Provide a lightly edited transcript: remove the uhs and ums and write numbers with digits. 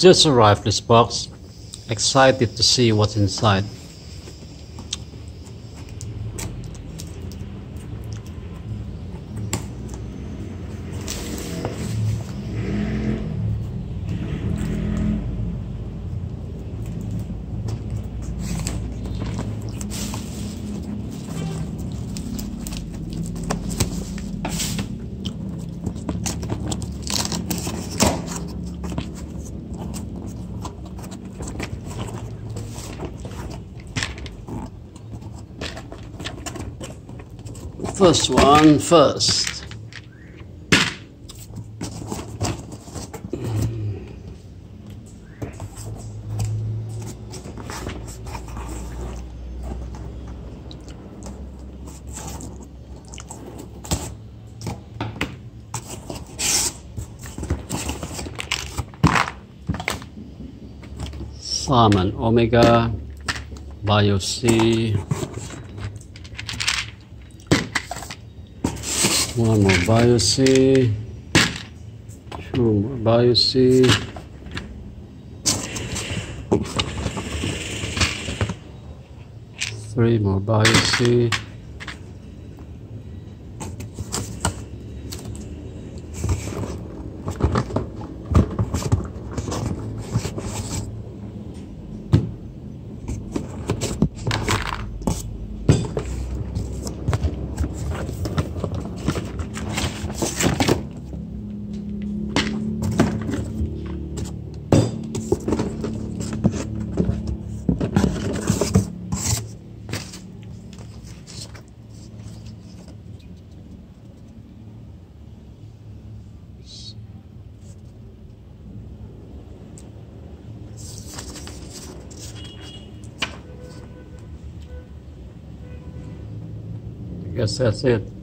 Just arrived this box. Excited to see what's inside. First one first. Salmon Omega Bio-C. One more Bio-C, two more Bio-C, three more Bio-C, I guess that's it.